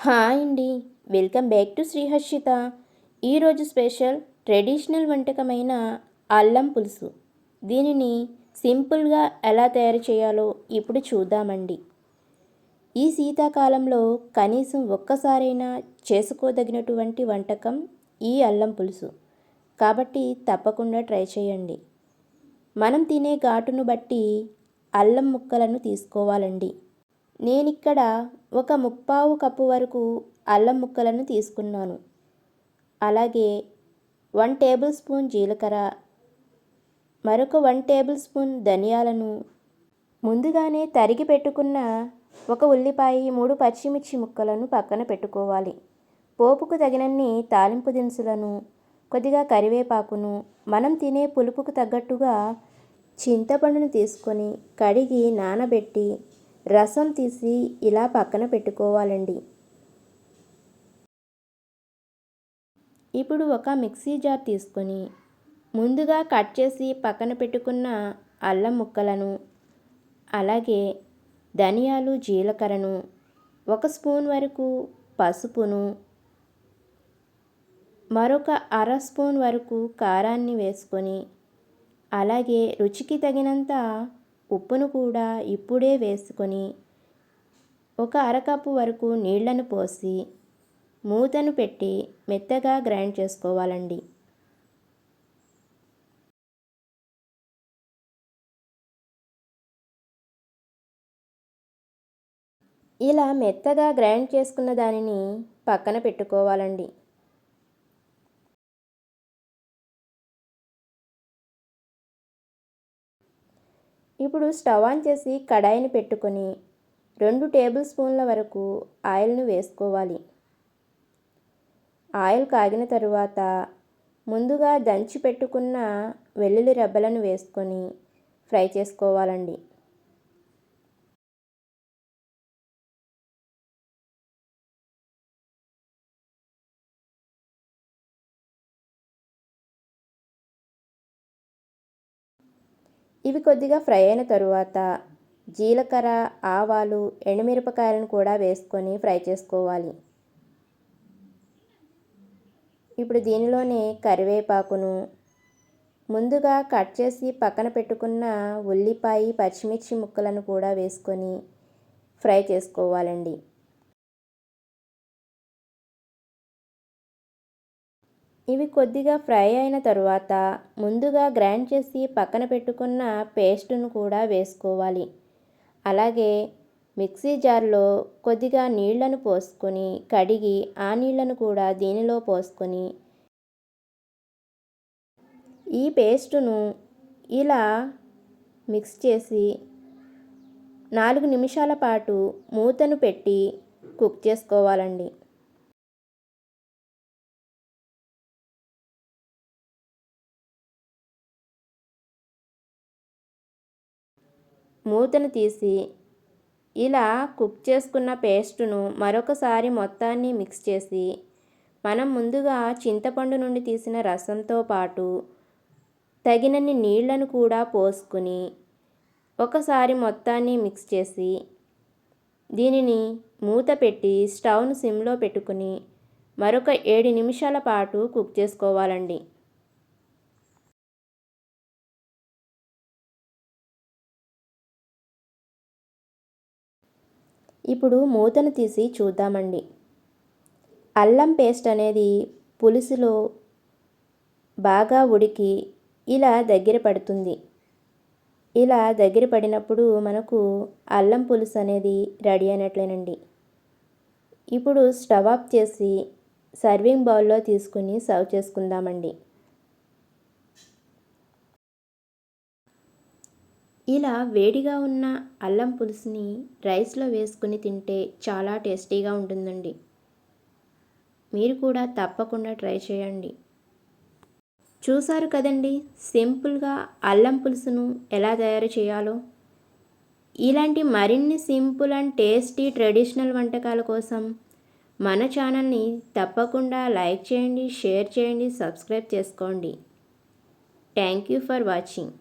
Hi అండి. Welcome back to Shri Harshita. ఈరోజు special traditional వంటకమైన అల్లం పులుసు. దీనిని సింపుల్గా ఎలా తయారు చేయాలో ఇప్పుడు చూద్దామండి. ఈ శీతాకాలంలో కనీసం ఒక్కసారైనా చేసుకోదగినటువంటి వంటకం ఈ అల్లం పులుసు. కాబట్టి తప్పకుండా ట్రై చేయండి. మనం తినే ఘాటును బట్టి అల్లం ముక్కలను తీసుకోవాలండి. నేనిక్కడ ఒక ముప్పావు కప్పు వరకు అల్లం ముక్కలను తీసుకున్నాను. అలాగే 1 టేబుల్ స్పూన్ జీలకర్ర, మరొక 1 టేబుల్ స్పూన్ ధనియాలను, ముందుగానే తరిగి పెట్టుకున్న ఒక ఉల్లిపాయ, 3 పచ్చిమిర్చి ముక్కలను పక్కన పెట్టుకోవాలి. పోపుకు తగినన్ని తాలింపు దినుసులను, కొద్దిగా కరివేపాకును, మనం తినే పులుపుకు తగ్గట్టుగా చింతపండును తీసుకొని కడిగి నానబెట్టి రసం తీసి ఇలా పక్కన పెట్టుకోవాలండి. ఇప్పుడు ఒక మిక్సీ జార్ తీసుకొని ముందుగా కట్ చేసి పక్కన పెట్టుకున్న అల్లం ముక్కలను, అలాగే ధనియాలు, జీలకర్రను, 1 స్పూన్ వరకు పసుపును, మరొక అర స్పూన్ వరకు కారాన్ని వేసుకొని, అలాగే రుచికి తగినంత ఉప్పును కూడా ఇప్పుడే వేసుకొని ఒక అరకప్పు వరకు నీళ్లను పోసి మూతను పెట్టి మెత్తగా గ్రైండ్ చేసుకోవాలండి. ఇలా మెత్తగా గ్రైండ్ చేసుకున్న దానిని పక్కన పెట్టుకోవాలండి. ఇప్పుడు స్టవ్ ఆన్ చేసి కడాయిని పెట్టుకొని 2 టేబుల్ స్పూన్ల వరకు ఆయిల్ను వేసుకోవాలి. ఆయిల్ కాగిన తరువాత ముందుగా దంచి పెట్టుకున్న వెల్లుల్లి రెబ్బలను వేసుకొని ఫ్రై చేసుకోవాలండి. ఇవి కొద్దిగా ఫ్రై అయిన తరువాత జీలకర్ర, ఆవాలు, ఎండుమిరపకాయలను కూడా వేసుకొని ఫ్రై చేసుకోవాలి. ఇప్పుడు దీనిలోనే కరివేపాకును, ముందుగా కట్ చేసి పక్కన పెట్టుకున్న ఉల్లిపాయ, పచ్చిమిర్చి ముక్కలను కూడా వేసుకొని ఫ్రై చేసుకోవాలండి. ఇవి కొద్దిగా ఫ్రై అయిన తరువాత ముందుగా గ్రైండ్ చేసి పక్కన పెట్టుకున్న పేస్టును కూడా వేసుకోవాలి. అలాగే మిక్సీ జార్లో కొద్దిగా నీళ్లను పోసుకొని కడిగి ఆ నీళ్లను కూడా దీనిలో పోసుకొని ఈ పేస్టును ఇలా మిక్స్ చేసి 4 నిమిషాల పాటు మూతను పెట్టి కుక్ చేసుకోవాలండి. మూతను తీసి ఇలా కుక్ చేసుకున్న పేస్టును మరొకసారి మొత్తాన్ని మిక్స్ చేసి మనం ముందుగా చింతపండు నుండి తీసిన రసంతో పాటు తగినన్ని నీళ్లను కూడా పోసుకుని ఒకసారి మొత్తాన్ని మిక్స్ చేసి దీనిని మూత పెట్టి స్టవ్ను సిమ్లో పెట్టుకుని మరొక 7 నిమిషాల పాటు కుక్ చేసుకోవాలండి. ఇప్పుడు మూతను తీసి చూద్దామండి. అల్లం పేస్ట్ అనేది పులుసులో బాగా ఉడికి ఇలా దగ్గర పడుతుంది. ఇలా దగ్గర పడినప్పుడు మనకు అల్లం పులుసు అనేది రెడీ అయినట్లేనండి. ఇప్పుడు స్టవ్ ఆఫ్ చేసి సర్వింగ్ బౌల్లో తీసుకుని సర్వ్ చేసుకుందామండి. ఇలా వేడిగా ఉన్న అల్లం పులుసుని రైస్లో వేసుకుని తింటే చాలా టేస్టీగా ఉంటుందండి. మీరు కూడా తప్పకుండా ట్రై చేయండి. చూసారు కదండి, సింపుల్గా అల్లం పులుసును ఎలా తయారు చేయాలో. ఇలాంటి మరిన్ని సింపుల్ అండ్ టేస్టీ ట్రెడిషనల్ వంటకాల కోసం మన ఛానల్ని తప్పకుండా లైక్ చేయండి, షేర్ చేయండి, సబ్స్క్రైబ్ చేసుకోండి. Thank you for watching.